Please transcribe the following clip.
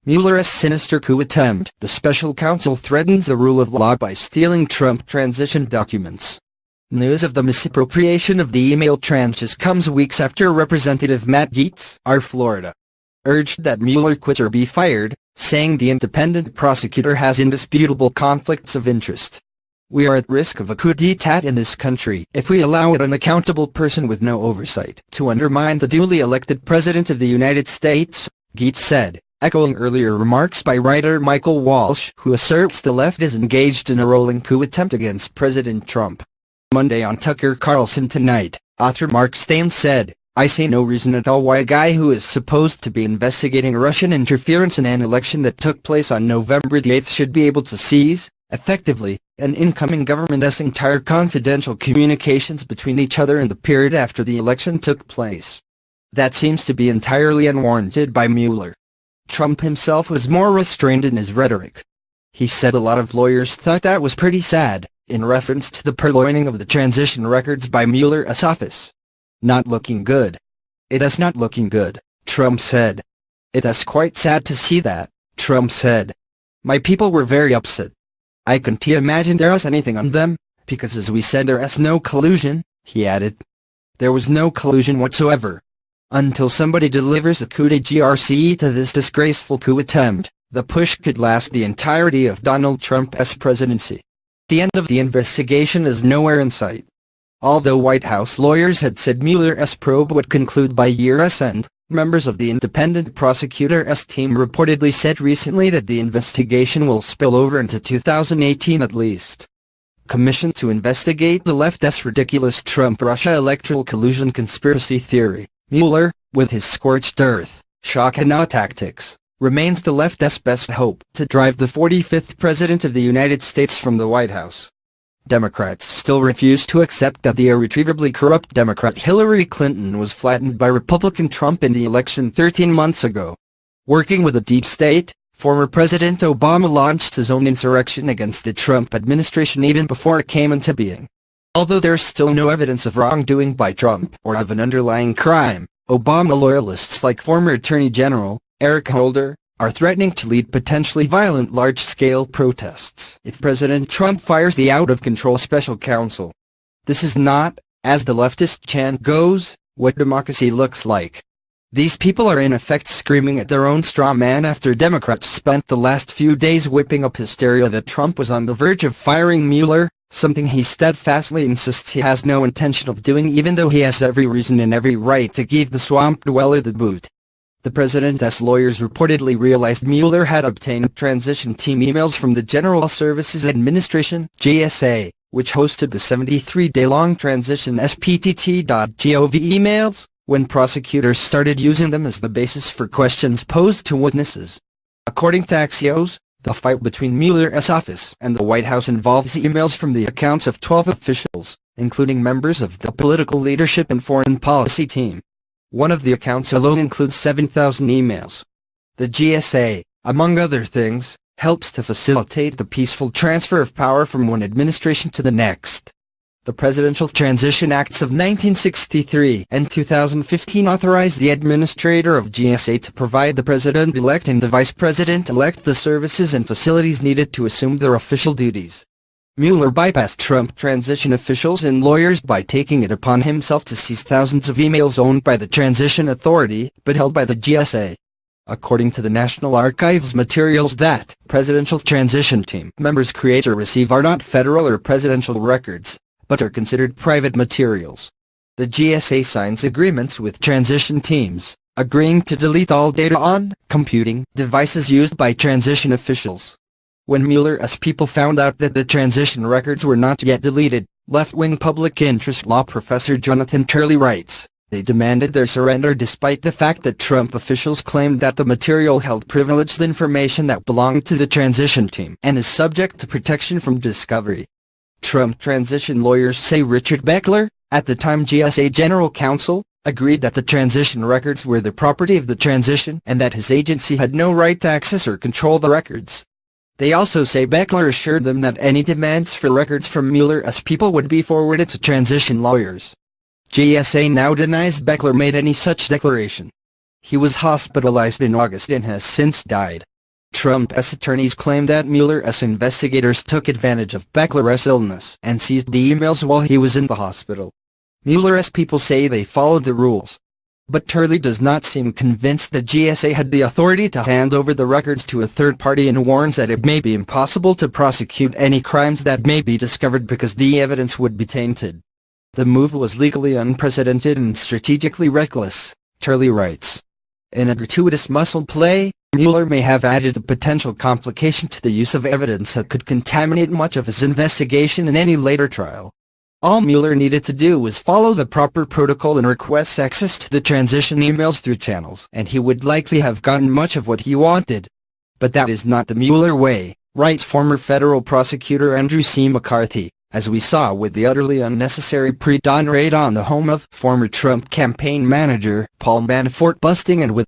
Mueller's sinister coup attempt. The special counsel threatens the rule of law by stealing Trump transition documents. News of the misappropriation of the email tranches comes weeks after Representative Matt Gaetz, R. Florida, urged that Mueller quit or be fired, saying the independent prosecutor has indisputable conflicts of interest. "We are at risk of a coup d'état in this country if we allow an unaccountable person with no oversight to undermine the duly elected President of the United States," Gaetz said, echoing earlier remarks by writer Michael Walsh, who asserts the left is engaged in a rolling coup attempt against President Trump. Monday on Tucker Carlson Tonight, author Mark Steyn said, "I see no reason at all why a guy who is supposed to be investigating Russian interference in an election that took place on November the 8th should be able to seize, effectively, an incoming government's entire confidential communications between each other in the period after the election took place. That seems to be entirely unwarranted by Mueller." Trump himself was more restrained in his rhetoric. He said a lot of lawyers thought that was pretty sad, in reference to the purloining of the transition records by Mueller's office. "Not looking good. It is not looking good," Trump said. "It is quite sad to see that," Trump said. "My people were very upset. I can't imagine there was anything on them, because as we said there is no collusion," he added. "There was no collusion whatsoever. Until somebody delivers a coup de grâce to this disgraceful coup attempt, the push could last the entirety of Donald Trump's presidency. The end of the investigation is nowhere in sight." Although White House lawyers had said Mueller's probe would conclude by year's end, members of the independent prosecutor's team reportedly said recently that the investigation will spill over into 2018 at least. Commissioned to investigate the left's ridiculous Trump-Russia electoral collusion conspiracy theory, Mueller, with his scorched earth, shock and awe tactics, remains the left's best hope to drive the 45th President of the United States from the White House. Democrats still refuse to accept that the irretrievably corrupt Democrat Hillary Clinton was flattened by Republican Trump in the election 13 months ago. Working with the deep state, former President Obama launched his own insurrection against the Trump administration even before it came into being. Although there's still no evidence of wrongdoing by Trump or of an underlying crime, Obama loyalists like former Attorney General Eric Holder are threatening to lead potentially violent large-scale protests if President Trump fires the out-of-control special counsel. This is not, as the leftist chant goes, what democracy looks like. These people are in effect screaming at their own straw man after Democrats spent the last few days whipping up hysteria that Trump was on the verge of firing Mueller, something he steadfastly insists he has no intention of doing even though he has every reason and every right to give the swamp dweller the boot. The president's lawyers reportedly realized Mueller had obtained transition team emails from the General Services Administration (GSA), which hosted the 73-day-long transition SPTT.gov emails, when prosecutors started using them as the basis for questions posed to witnesses. According to Axios, the fight between Mueller's office and the White House involves emails from the accounts of 12 officials, including members of the political leadership and foreign policy team. One of the accounts alone includes 7,000 emails. The GSA, among other things, helps to facilitate the peaceful transfer of power from one administration to the next. The Presidential Transition Acts of 1963 and 2015 authorized the administrator of GSA to provide the president-elect and the vice president-elect the services and facilities needed to assume their official duties. Mueller bypassed Trump transition officials and lawyers by taking it upon himself to seize thousands of emails owned by the Transition Authority, but held by the GSA. According to the National Archives materials that Presidential Transition Team members create or receive are not federal or presidential records, but are considered private materials. The GSA signs agreements with transition teams, agreeing to delete all data on computing devices used by transition officials. When Mueller's people found out that the transition records were not yet deleted, left-wing public interest law professor Jonathan Turley writes, they demanded their surrender despite the fact that Trump officials claimed that the material held privileged information that belonged to the transition team and is subject to protection from discovery. Trump transition lawyers say Richard Beckler, at the time GSA General Counsel, agreed that the transition records were the property of the transition and that his agency had no right to access or control the records. They also say Beckler assured them that any demands for records from Mueller's people would be forwarded to transition lawyers. GSA now denies Beckler made any such declaration. He was hospitalized in August and has since died. Trump's attorneys claim that Mueller's investigators took advantage of Beckler's illness and seized the emails while he was in the hospital. Mueller's people say they followed the rules. But Turley does not seem convinced that GSA had the authority to hand over the records to a third party and warns that it may be impossible to prosecute any crimes that may be discovered because the evidence would be tainted. The move was legally unprecedented and strategically reckless, Turley writes. In a gratuitous muscle play, Mueller may have added a potential complication to the use of evidence that could contaminate much of his investigation in any later trial. All Mueller needed to do was follow the proper protocol and request access to the transition emails through channels, and he would likely have gotten much of what he wanted. But that is not the Mueller way, writes former federal prosecutor Andrew C. McCarthy, as we saw with the utterly unnecessary pre-dawn raid on the home of former Trump campaign manager Paul Manafort busting and with